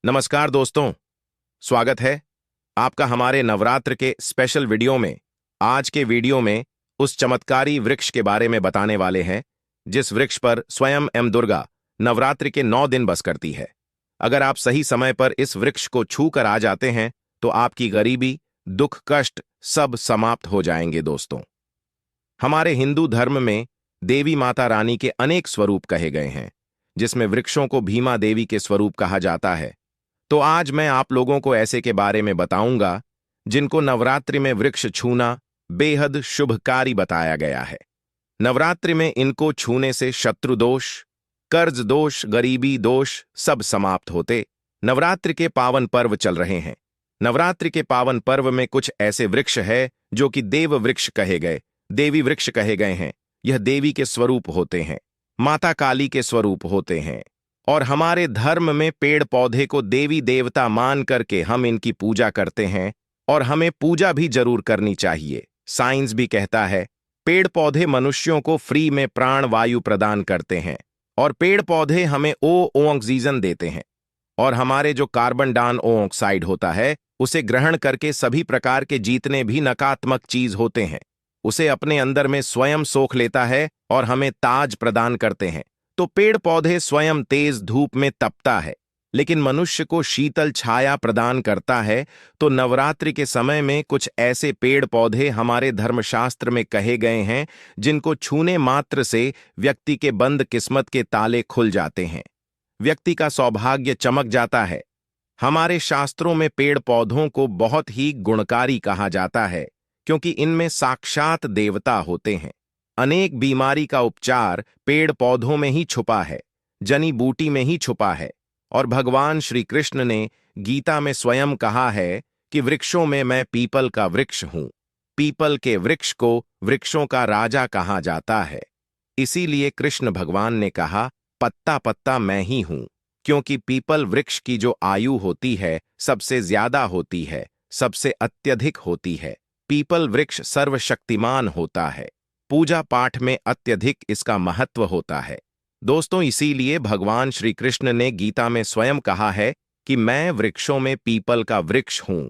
नमस्कार दोस्तों, स्वागत है आपका हमारे नवरात्र के स्पेशल वीडियो में। आज के वीडियो में उस चमत्कारी वृक्ष के बारे में बताने वाले हैं जिस वृक्ष पर स्वयं दुर्गा नवरात्रि के 9 दिन बस करती है। अगर आप सही समय पर इस वृक्ष को छू कर आ जाते हैं तो आपकी गरीबी, दुख, कष्ट सब समाप्त हो जाएंगे। दोस्तों, हमारे हिंदू धर्म में देवी माता रानी के अनेक स्वरूप कहे गए हैं, जिसमें वृक्षों को भीमा देवी के स्वरूप कहा जाता है। तो आज मैं आप लोगों को ऐसे के बारे में बताऊंगा जिनको नवरात्रि में वृक्ष छूना बेहद शुभकारी बताया गया है। नवरात्रि में इनको छूने से शत्रु दोष, कर्ज दोष, गरीबी दोष सब समाप्त होते। नवरात्रि के पावन पर्व चल रहे हैं। नवरात्रि के पावन पर्व में कुछ ऐसे वृक्ष है जो कि देव वृक्ष कहे गए, देवी वृक्ष कहे गए हैं। यह देवी के स्वरूप होते हैं, माता काली के स्वरूप होते हैं। और हमारे धर्म में पेड़ पौधे को देवी देवता मान करके हम इनकी पूजा करते हैं और हमें पूजा भी जरूर करनी चाहिए। साइंस भी कहता है पेड़ पौधे मनुष्यों को फ्री में प्राण वायु प्रदान करते हैं और पेड़ पौधे हमें ऑक्सीजन देते हैं और हमारे जो कार्बन डाइऑक्साइड होता है उसे ग्रहण करके सभी प्रकार के जितने भी नकारात्मक चीज होते हैं उसे अपने अंदर में स्वयं सोख लेता है और हमें ताज प्रदान करते हैं। तो पेड़ पौधे स्वयं तेज धूप में तपता है लेकिन मनुष्य को शीतल छाया प्रदान करता है। तो नवरात्रि के समय में कुछ ऐसे पेड़ पौधे हमारे धर्मशास्त्र में कहे गए हैं जिनको छूने मात्र से व्यक्ति के बंद किस्मत के ताले खुल जाते हैं, व्यक्ति का सौभाग्य चमक जाता है। हमारे शास्त्रों में पेड़ पौधों को बहुत ही गुणकारी कहा जाता है क्योंकि इनमें साक्षात देवता होते हैं। अनेक बीमारी का उपचार पेड़ पौधों में ही छुपा है, जनी बूटी में ही छुपा है। और भगवान श्री कृष्ण ने गीता में स्वयं कहा है कि वृक्षों में मैं पीपल का वृक्ष हूं। पीपल के वृक्ष को वृक्षों का राजा कहा जाता है। इसीलिए कृष्ण भगवान ने कहा पत्ता पत्ता मैं ही हूं, क्योंकि पीपल वृक्ष की जो आयु होती है सबसे ज्यादा होती है, सबसे अत्यधिक होती है। पीपल वृक्ष सर्वशक्तिमान होता है, पूजा पाठ में अत्यधिक इसका महत्व होता है। दोस्तों, इसीलिए भगवान श्री कृष्ण ने गीता में स्वयं कहा है कि मैं वृक्षों में पीपल का वृक्ष हूं।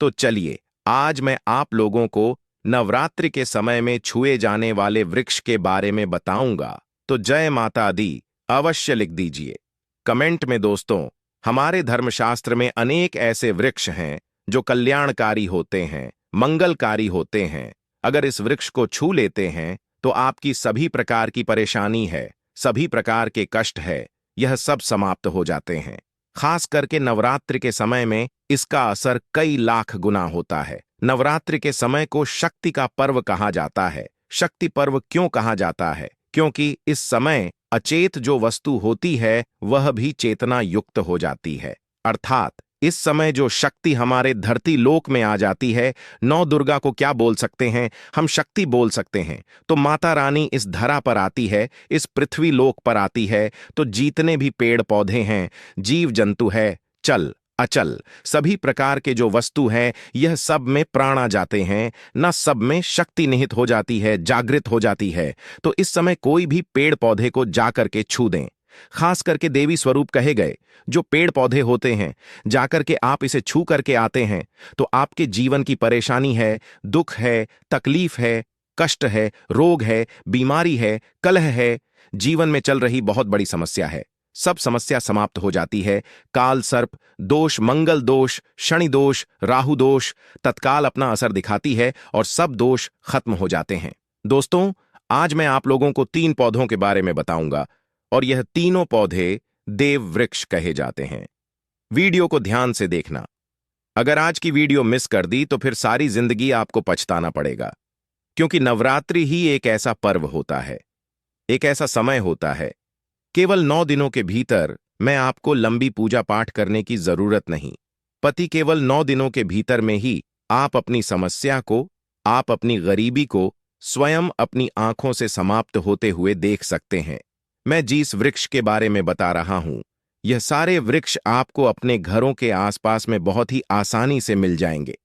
तो चलिए आज मैं आप लोगों को नवरात्रि के समय में छुए जाने वाले वृक्ष के बारे में बताऊंगा। तो जय माता दी अवश्य लिख दीजिए कमेंट में। दोस्तों, हमारे धर्मशास्त्र में अनेक ऐसे वृक्ष हैं जो कल्याणकारी होते हैं, मंगलकारी होते हैं। अगर इस वृक्ष को छू लेते हैं तो आपकी सभी प्रकार की परेशानी है, सभी प्रकार के कष्ट है, यह सब समाप्त हो जाते हैं। खास करके नवरात्रि के समय में इसका असर कई लाख गुना होता है। नवरात्रि के समय को शक्ति का पर्व कहा जाता है। शक्ति पर्व क्यों कहा जाता है? क्योंकि इस समय अचेत जो वस्तु होती है वह भी चेतना युक्त हो जाती है। अर्थात इस समय जो शक्ति हमारे धरती लोक में आ जाती है, नौ दुर्गा को क्या बोल सकते हैं हम? शक्ति बोल सकते हैं। तो माता रानी इस धरा पर आती है, इस पृथ्वी लोक पर आती है। तो जितने भी पेड़ पौधे हैं, जीव जंतु है, चल अचल सभी प्रकार के जो वस्तु हैं, यह सब में प्राण आ जाते हैं, न सब में शक्ति निहित हो जाती है, जागृत हो जाती है। तो इस समय कोई भी पेड़ पौधे को जाकर के छू दें। खास करके देवी स्वरूप कहे गए जो पेड़ पौधे होते हैं, जाकर के आप इसे छू करके आते हैं तो आपके जीवन की परेशानी है, दुख है, तकलीफ है, कष्ट है, रोग है, बीमारी है, कलह है, जीवन में चल रही बहुत बड़ी समस्या है, सब समस्या समाप्त हो जाती है। काल सर्प दोष, मंगल दोष, शनि दोष, राहु दोष तत्काल अपना असर दिखाती है और सब दोष खत्म हो जाते हैं। दोस्तों, आज मैं आप लोगों को 3 पौधों के बारे में बताऊंगा और यह तीनों पौधे देव वृक्ष कहे जाते हैं। वीडियो को ध्यान से देखना। अगर आज की वीडियो मिस कर दी तो फिर सारी जिंदगी आपको पछताना पड़ेगा, क्योंकि नवरात्रि ही एक ऐसा पर्व होता है, एक ऐसा समय होता है। केवल 9 दिनों के भीतर मैं आपको लंबी पूजा पाठ करने की जरूरत नहीं। पति केवल 9 दिनों के भीतर में ही आप अपनी समस्या को, आप अपनी गरीबी को स्वयं अपनी आंखों से समाप्त होते हुए देख सकते हैं। मैं जिस वृक्ष के बारे में बता रहा हूं, यह सारे वृक्ष आपको अपने घरों के आसपास में बहुत ही आसानी से मिल जाएंगे।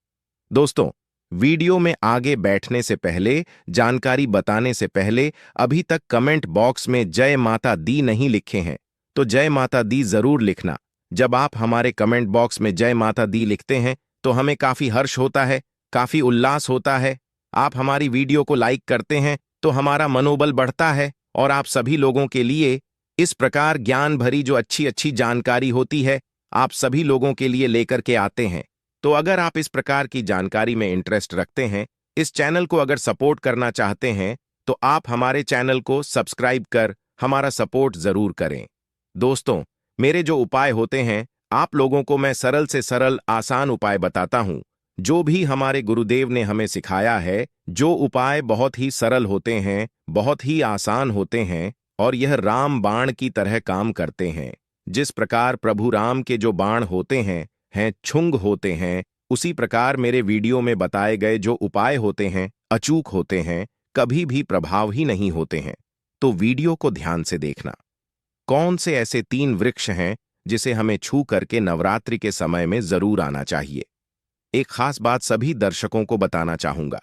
दोस्तों, वीडियो में आगे बैठने से पहले, जानकारी बताने से पहले अभी तक कमेंट बॉक्स में जय माता दी नहीं लिखे हैं तो जय माता दी जरूर लिखना। जब आप हमारे कमेंट बॉक्स में जय माता दी लिखते हैं तो हमें काफी हर्ष होता है, काफी उल्लास होता है। आप हमारी वीडियो को लाइक करते हैं तो हमारा मनोबल बढ़ता है और आप सभी लोगों के लिए इस प्रकार ज्ञान भरी जो अच्छी अच्छी जानकारी होती है आप सभी लोगों के लिए लेकर के आते हैं। तो अगर आप इस प्रकार की जानकारी में इंटरेस्ट रखते हैं, इस चैनल को अगर सपोर्ट करना चाहते हैं, तो आप हमारे चैनल को सब्सक्राइब कर हमारा सपोर्ट जरूर करें। दोस्तों, मेरे जो उपाय होते हैं आप लोगों को मैं सरल से सरल आसान उपाय बताता हूं, जो भी हमारे गुरुदेव ने हमें सिखाया है। जो उपाय बहुत ही सरल होते हैं, बहुत ही आसान होते हैं और यह राम बाण की तरह काम करते हैं। जिस प्रकार प्रभु राम के जो बाण होते हैं छुंग होते हैं, उसी प्रकार मेरे वीडियो में बताए गए जो उपाय होते हैं अचूक होते हैं, कभी भी प्रभाव ही नहीं होते हैं। तो वीडियो को ध्यान से देखना। कौन से ऐसे 3 वृक्ष हैं जिसे हमें छू करके नवरात्रि के समय में जरूर आना चाहिए? एक खास बात सभी दर्शकों को बताना चाहूंगा।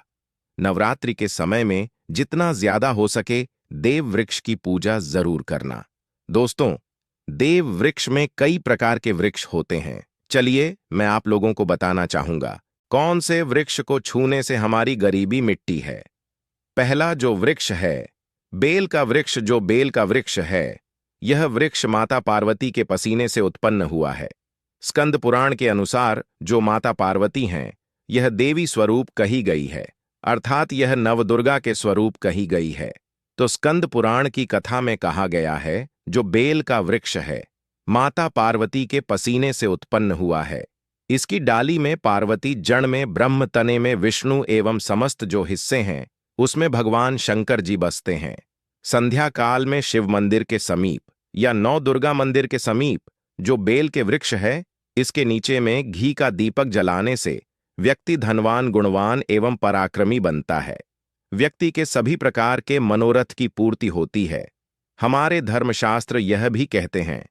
नवरात्रि के समय में जितना ज्यादा हो सके देव वृक्ष की पूजा जरूर करना। दोस्तों, देव वृक्ष में कई प्रकार के वृक्ष होते हैं। चलिए मैं आप लोगों को बताना चाहूंगा कौन से वृक्ष को छूने से हमारी गरीबी मिटती है। पहला जो वृक्ष है, बेल का वृक्ष। जो बेल का वृक्ष है, यह वृक्ष माता पार्वती के पसीने से उत्पन्न हुआ है। स्कंद पुराण के अनुसार जो माता पार्वती हैं, यह देवी स्वरूप कही गई है, अर्थात यह नवदुर्गा के स्वरूप कही गई है। तो स्कंद पुराण की कथा में कहा गया है, जो बेल का वृक्ष है, माता पार्वती के पसीने से उत्पन्न हुआ है। इसकी डाली में पार्वती, जड़ में ब्रह्म, तने में विष्णु एवं समस्त जो हिस्से हैं उसमें भगवान शंकर जी बसते हैं। संध्या काल में शिव मंदिर के समीप या नौ दुर्गा मंदिर के समीप जो बेल के वृक्ष है, इसके नीचे में घी का दीपक जलाने से व्यक्ति धनवान, गुणवान एवं पराक्रमी बनता है। व्यक्ति के सभी प्रकार के मनोरथ की पूर्ति होती है। हमारे धर्मशास्त्र यह भी कहते हैं,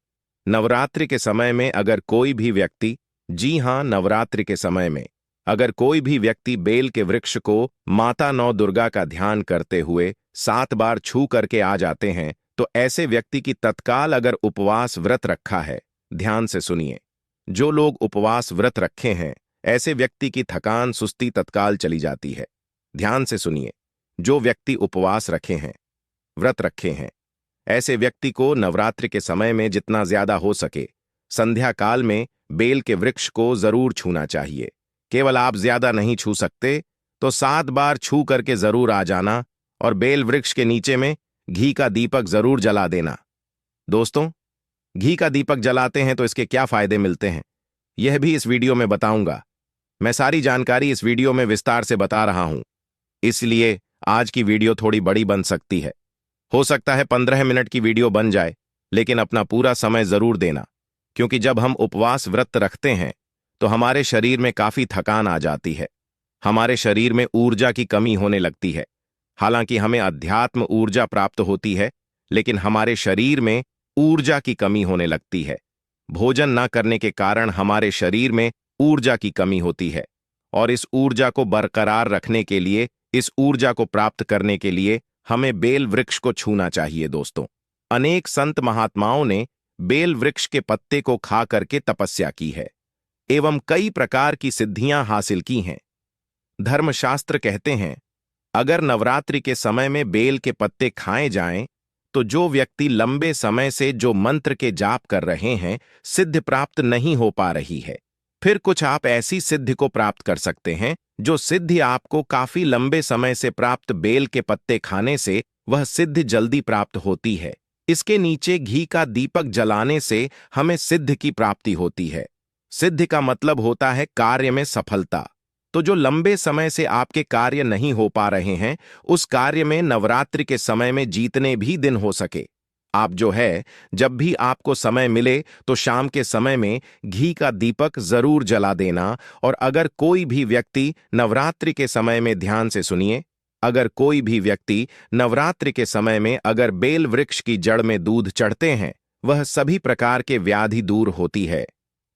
नवरात्रि के समय में अगर कोई भी व्यक्ति, जी हां, नवरात्रि के समय में अगर कोई भी व्यक्ति बेल के वृक्ष को माता नौ दुर्गा का ध्यान करते हुए 7 बार छू करके आ जाते हैं, तो ऐसे व्यक्ति की तत्काल अगर उपवास व्रत रखा है, ध्यान से सुनिए, जो लोग उपवास व्रत रखे हैं ऐसे व्यक्ति की थकान, सुस्ती तत्काल चली जाती है। ध्यान से सुनिए, जो व्यक्ति उपवास रखे हैं, व्रत रखे हैं, ऐसे व्यक्ति को नवरात्रि के समय में जितना ज्यादा हो सके संध्या काल में बेल के वृक्ष को जरूर छूना चाहिए। केवल आप ज्यादा नहीं छू सकते तो 7 बार छू करके जरूर आ जाना और बेल वृक्ष के नीचे में घी का दीपक जरूर जला देना। दोस्तों, घी का दीपक जलाते हैं तो इसके क्या फायदे मिलते हैं, यह भी इस वीडियो में बताऊंगा। मैं सारी जानकारी इस वीडियो में विस्तार से बता रहा हूं, इसलिए आज की वीडियो थोड़ी बड़ी बन सकती है। हो सकता है 15 मिनट की वीडियो बन जाए, लेकिन अपना पूरा समय जरूर देना, क्योंकि जब हम उपवास व्रत रखते हैं तो हमारे शरीर में काफी थकान आ जाती है। हमारे शरीर में ऊर्जा की कमी होने लगती है। हालांकि हमें अध्यात्म ऊर्जा प्राप्त होती है, लेकिन हमारे शरीर में ऊर्जा की कमी होने लगती है। भोजन न करने के कारण हमारे शरीर में ऊर्जा की कमी होती है, और इस ऊर्जा को बरकरार रखने के लिए, इस ऊर्जा को प्राप्त करने के लिए हमें बेल वृक्ष को छूना चाहिए। दोस्तों, अनेक संत महात्माओं ने बेल वृक्ष के पत्ते को खा करके तपस्या की है एवं कई प्रकार की सिद्धियां हासिल की हैं। धर्मशास्त्र कहते हैं, अगर नवरात्रि के समय में बेल के पत्ते खाए जाएं, तो जो व्यक्ति लंबे समय से जो मंत्र के जाप कर रहे हैं, सिद्धि प्राप्त नहीं हो पा रही है, फिर कुछ आप ऐसी सिद्धि को प्राप्त कर सकते हैं जो सिद्धि आपको काफी लंबे समय से प्राप्त बेल के पत्ते खाने से वह सिद्धि जल्दी प्राप्त होती है। इसके नीचे घी का दीपक जलाने से हमें सिद्धि की प्राप्ति होती है। सिद्धि का मतलब होता है कार्य में सफलता। तो जो लंबे समय से आपके कार्य नहीं हो पा रहे हैं, उस कार्य में नवरात्रि के समय में जितने भी दिन हो सके, आप जो है जब भी आपको समय मिले तो शाम के समय में घी का दीपक जरूर जला देना। और अगर कोई भी व्यक्ति नवरात्रि के समय में, ध्यान से सुनिए, अगर कोई भी व्यक्ति नवरात्रि के समय में अगर बेल वृक्ष की जड़ में दूध चढ़ते हैं, वह सभी प्रकार के व्याधि दूर होती है।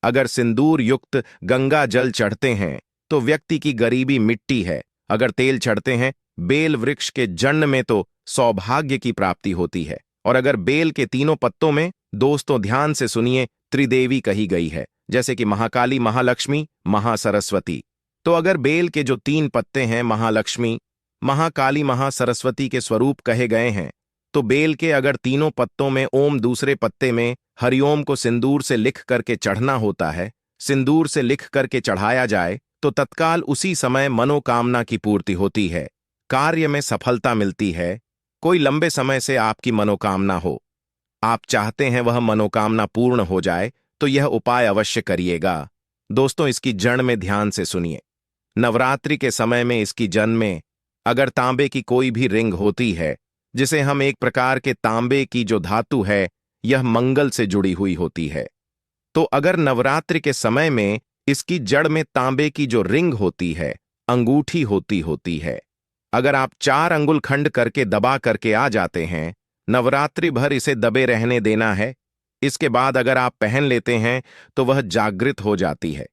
अगर सिंदूर युक्त गंगा जल चढ़ते हैं तो व्यक्ति की गरीबी मिटती है। अगर तेल चढ़ते हैं बेल वृक्ष के जड़ में तो सौभाग्य की प्राप्ति होती है। और अगर बेल के तीनों पत्तों में, दोस्तों ध्यान से सुनिए, त्रिदेवी कही गई है, जैसे कि महाकाली, महालक्ष्मी, महासरस्वती। तो अगर बेल के जो 3 पत्ते हैं महालक्ष्मी, महाकाली, महासरस्वती के स्वरूप कहे गए हैं, तो बेल के अगर तीनों पत्तों में ओम, दूसरे पत्ते में हरिओम को सिंदूर से लिख करके चढ़ना होता है, सिंदूर से लिख करके चढ़ाया जाए तो तत्काल उसी समय मनोकामना की पूर्ति होती है, कार्य में सफलता मिलती है। कोई लंबे समय से आपकी मनोकामना हो, आप चाहते हैं वह मनोकामना पूर्ण हो जाए, तो यह उपाय अवश्य करिएगा। दोस्तों, इसकी जड़ में ध्यान से सुनिए। नवरात्रि के समय में इसकी जड़ में अगर तांबे की कोई भी रिंग होती है, जिसे हम एक प्रकार के तांबे की जो धातु है, यह मंगल से जुड़ी हुई होती है, तो अगर नवरात्रि के समय में इसकी जड़ में तांबे की जो रिंग होती है, अंगूठी होती है, अगर आप 4 अंगुल खंड करके दबा करके आ जाते हैं, नवरात्रि भर इसे दबे रहने देना है। इसके बाद अगर आप पहन लेते हैं तो वह जागृत हो जाती है,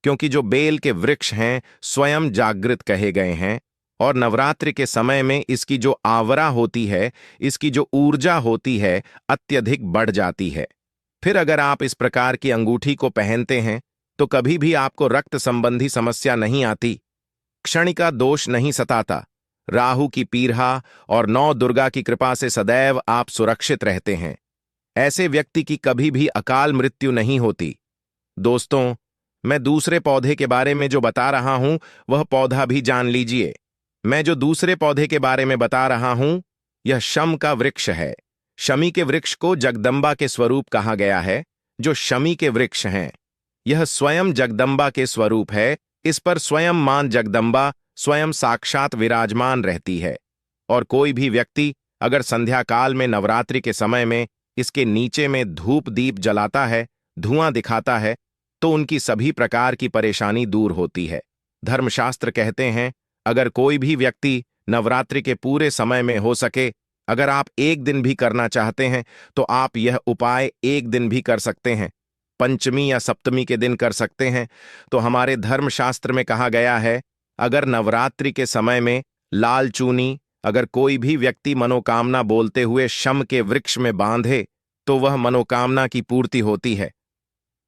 क्योंकि जो बेल के वृक्ष हैं स्वयं जागृत कहे गए हैं, और नवरात्रि के समय में इसकी जो आवरा होती है, इसकी जो ऊर्जा होती है, अत्यधिक बढ़ जाती है। फिर अगर आप इस प्रकार की अंगूठी को पहनते हैं तो कभी भी आपको रक्त संबंधी समस्या नहीं आती, क्षणिका दोष नहीं सताता, राहु की पीड़ा और 9 दुर्गा की कृपा से सदैव आप सुरक्षित रहते हैं। ऐसे व्यक्ति की कभी भी अकाल मृत्यु नहीं होती। दोस्तों, मैं दूसरे पौधे के बारे में जो बता रहा हूं वह पौधा भी जान लीजिए। मैं जो दूसरे पौधे के बारे में बता रहा हूं यह शम का वृक्ष है। शमी के वृक्ष को जगदंबा के स्वरूप कहा गया है। जो शमी के वृक्ष हैं यह स्वयं जगदंबा के स्वरूप है। इस पर स्वयं मां जगदंबा स्वयं साक्षात विराजमान रहती है, और कोई भी व्यक्ति अगर संध्या काल में नवरात्रि के समय में इसके नीचे में धूप दीप जलाता है, धुआं दिखाता है, तो उनकी सभी प्रकार की परेशानी दूर होती है। धर्मशास्त्र कहते हैं अगर कोई भी व्यक्ति नवरात्रि के पूरे समय में हो सके, अगर आप एक दिन भी करना चाहते हैं तो आप यह उपाय एक दिन भी कर सकते हैं, पंचमी या सप्तमी के दिन कर सकते हैं। तो हमारे धर्मशास्त्र में कहा गया है अगर नवरात्रि के समय में लाल चूनी अगर कोई भी व्यक्ति मनोकामना बोलते हुए शम के वृक्ष में बांधे तो वह मनोकामना की पूर्ति होती है।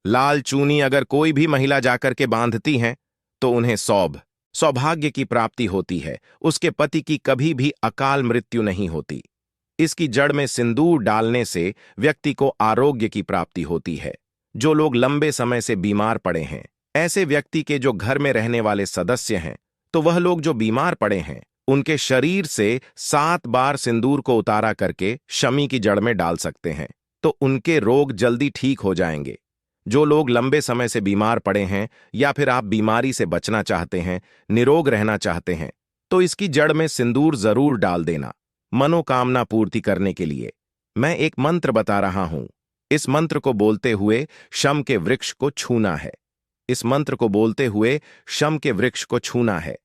लाल चूनी अगर कोई भी महिला जाकर के बांधती हैं तो उन्हें सौभाग्य की प्राप्ति होती है, उसके पति की कभी भी अकाल मृत्यु नहीं होती। इसकी जड़ में सिंदूर डालने से व्यक्ति को आरोग्य की प्राप्ति होती है। जो लोग लंबे समय से बीमार पड़े हैं, ऐसे व्यक्ति के जो घर में रहने वाले सदस्य हैं, तो वह लोग जो बीमार पड़े हैं उनके शरीर से 7 बार सिंदूर को उतारा करके शमी की जड़ में डाल सकते हैं, तो उनके रोग जल्दी ठीक हो जाएंगे। जो लोग लंबे समय से बीमार पड़े हैं या फिर आप बीमारी से बचना चाहते हैं, निरोग रहना चाहते हैं, तो इसकी जड़ में सिंदूर जरूर डाल देना मनोकामना पूर्ति करने के लिए। मैं एक मंत्र बता रहा हूं, इस मंत्र को बोलते हुए शम के वृक्ष को छूना है। इस मंत्र को बोलते हुए शम के वृक्ष को छूना है।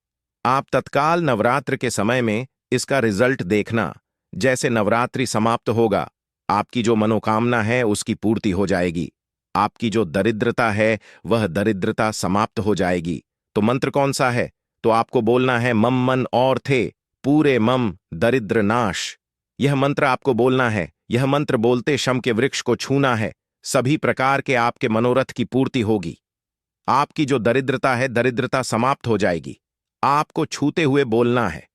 आप तत्काल नवरात्र के समय में इसका रिजल्ट देखना। जैसे नवरात्रि समाप्त होगा, आपकी जो मनोकामना है उसकी पूर्ति हो जाएगी। आपकी जो दरिद्रता है वह दरिद्रता समाप्त हो जाएगी। तो मंत्र कौन सा है? तो आपको बोलना है मम मन और थे पूरे मम दरिद्र नाश। यह मंत्र आपको बोलना है। यह मंत्र बोलते शम के वृक्ष को छूना है। सभी प्रकार के आपके मनोरथ की पूर्ति होगी। आपकी जो दरिद्रता है, दरिद्रता समाप्त हो जाएगी। आपको छूते हुए बोलना है।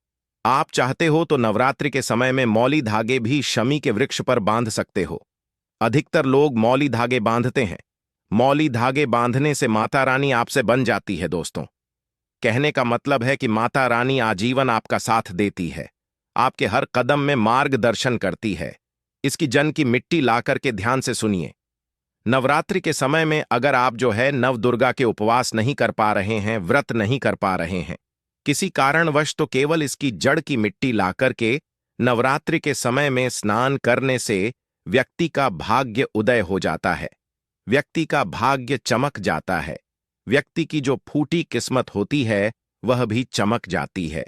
आप चाहते हो तो नवरात्रि के समय में मौली धागे भी शमी के वृक्ष पर बांध सकते हो। अधिकतर लोग मौली धागे बांधते हैं। मौली धागे बांधने से माता रानी आपसे बन जाती है। दोस्तों, कहने का मतलब है कि माता रानी आजीवन आपका साथ देती है, आपके हर कदम में मार्गदर्शन करती है। इसकी जन की मिट्टी ला करके ध्यान से सुनिए। नवरात्रि के समय में अगर आप जो है नव दुर्गा के उपवास नहीं कर पा रहे हैं, व्रत नहीं कर पा रहे हैं किसी कारणवश, तो केवल इसकी जड़ की मिट्टी ला करके नवरात्रि के समय में स्नान करने से व्यक्ति का भाग्य उदय हो जाता है, व्यक्ति का भाग्य चमक जाता है, व्यक्ति की जो फूटी किस्मत होती है वह भी चमक जाती है।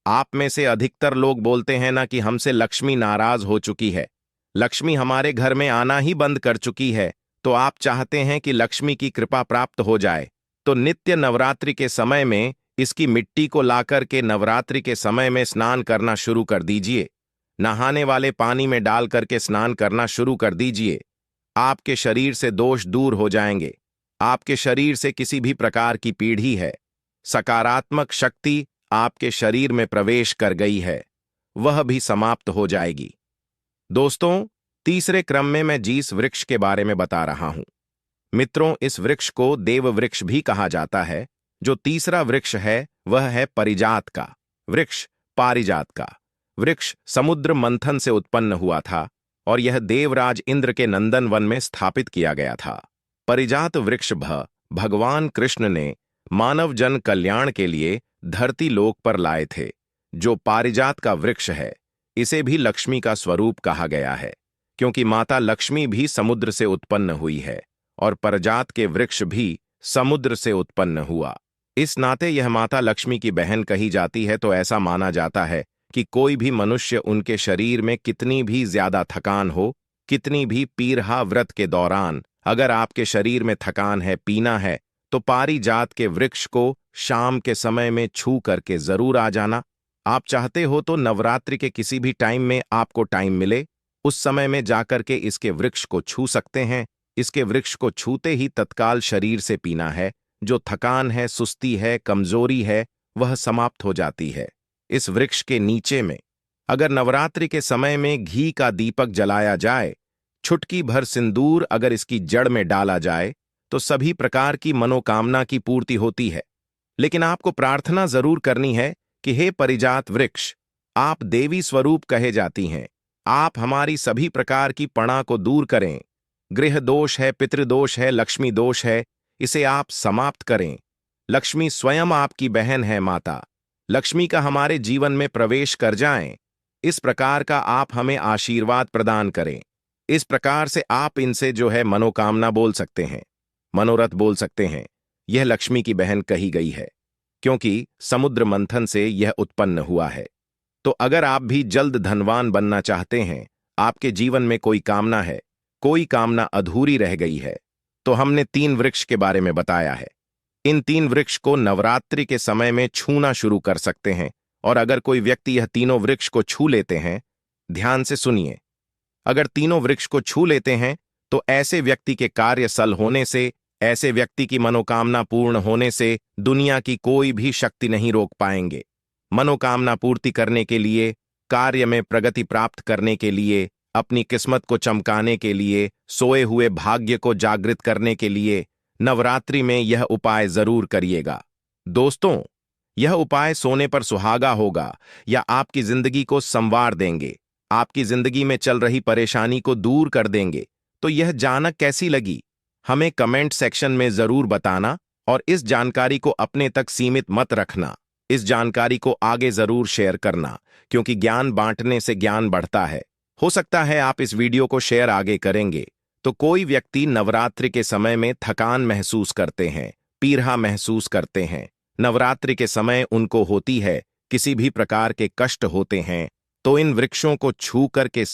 आप में से अधिकतर लोग बोलते हैं ना कि हमसे लक्ष्मी नाराज हो चुकी है, लक्ष्मी हमारे घर में आना ही बंद कर चुकी है। तो आप चाहते हैं कि लक्ष्मी की कृपा प्राप्त हो जाए, तो नित्य नवरात्रि के समय में इसकी मिट्टी को लाकर के नवरात्रि के समय में स्नान करना शुरू कर दीजिए। नहाने वाले पानी में डाल करके स्नान करना शुरू कर दीजिए। आपके शरीर से दोष दूर हो जाएंगे। आपके शरीर से किसी भी प्रकार की पीढ़ी है, सकारात्मक शक्ति आपके शरीर में प्रवेश कर गई है, वह भी समाप्त हो जाएगी। दोस्तों, तीसरे क्रम में मैं जिस वृक्ष के बारे में बता रहा हूं, मित्रों, इस वृक्ष को देव वृक्ष भी कहा जाता है। जो तीसरा वृक्ष है वह है परिजात का वृक्ष। पारिजात का वृक्ष समुद्र मंथन से उत्पन्न हुआ था और यह देवराज इंद्र के नंदन वन में स्थापित किया गया था। परिजात वृक्ष भगवान कृष्ण ने मानव जन कल्याण के लिए धरती लोक पर लाए थे। जो पारिजात का वृक्ष है, इसे भी लक्ष्मी का स्वरूप कहा गया है, क्योंकि माता लक्ष्मी भी समुद्र से उत्पन्न हुई है और पारिजात के वृक्ष भी समुद्र से उत्पन्न हुआ। इस नाते यह माता लक्ष्मी की बहन कही जाती है। तो ऐसा माना जाता है कि कोई भी मनुष्य उनके शरीर में कितनी भी ज्यादा थकान हो, कितनी भी पीरहा व्रत के दौरान अगर आपके शरीर में थकान है, पीना है, तो पारिजात के वृक्ष को शाम के समय में छू करके जरूर आ जाना। आप चाहते हो तो नवरात्रि के किसी भी टाइम में आपको टाइम मिले, उस समय में जाकर के इसके वृक्ष को छू सकते हैं। इसके वृक्ष को छूते ही तत्काल शरीर से पीना है। जो थकान है, सुस्ती है, कमजोरी है, वह समाप्त हो जाती है। इस वृक्ष के नीचे में अगर नवरात्रि के समय में घी का दीपक जलाया जाए, छुटकी भर सिंदूर अगर इसकी जड़ में डाला जाए, तो सभी प्रकार की मनोकामना की पूर्ति होती है। लेकिन आपको प्रार्थना जरूर करनी है कि हे परिजात वृक्ष, आप देवी स्वरूप कहे जाती हैं, आप हमारी सभी प्रकार की पणा को दूर करें। गृह दोष है, पितृदोष है, लक्ष्मी दोष है, इसे आप समाप्त करें। लक्ष्मी स्वयं आपकी बहन है। माता लक्ष्मी का हमारे जीवन में प्रवेश कर जाएं। इस प्रकार का आप हमें आशीर्वाद प्रदान करें। इस प्रकार से आप इनसे जो है मनोकामना बोल सकते हैं, मनोरथ बोल सकते हैं। यह लक्ष्मी की बहन कही गई है, क्योंकि समुद्र मंथन से यह उत्पन्न हुआ है। तो अगर आप भी जल्द धनवान बनना चाहते हैं, आपके जीवन में कोई कामना है, कोई कामना अधूरी रह गई है, तो हमने 3 वृक्ष के बारे में बताया है। इन 3 वृक्ष को नवरात्रि के समय में छूना शुरू कर सकते हैं। और अगर कोई व्यक्ति यह तीनों वृक्ष को छू लेते हैं, ध्यान से सुनिए, अगर तीनों वृक्ष को छू लेते हैं तो ऐसे व्यक्ति के कार्य सल होने से, ऐसे व्यक्ति की मनोकामना पूर्ण होने से दुनिया की कोई भी शक्ति नहीं रोक पाएंगे। मनोकामना पूर्ति करने के लिए, कार्य में प्रगति प्राप्त करने के लिए, अपनी किस्मत को चमकाने के लिए, सोए हुए भाग्य को जागृत करने के लिए नवरात्रि में यह उपाय जरूर करिएगा। दोस्तों, यह उपाय सोने पर सुहागा होगा या आपकी जिंदगी को संवार देंगे, आपकी जिंदगी में चल रही परेशानी को दूर कर देंगे। तो यह जानक कैसी लगी, हमें कमेंट सेक्शन में जरूर बताना और इस जानकारी को अपने तक सीमित मत रखना। इस जानकारी को आगे जरूर शेयर करना, क्योंकि ज्ञान बांटने से ज्ञान बढ़ता है। हो सकता है आप इस वीडियो को शेयर आगे करेंगे तो कोई व्यक्ति नवरात्रि के समय में थकान महसूस करते हैं, पीरहा महसूस करते हैं, नवरात्रि के समय उनको होती है, किसी भी प्रकार के कष्ट होते हैं, तो इन वृक्षों को छू करके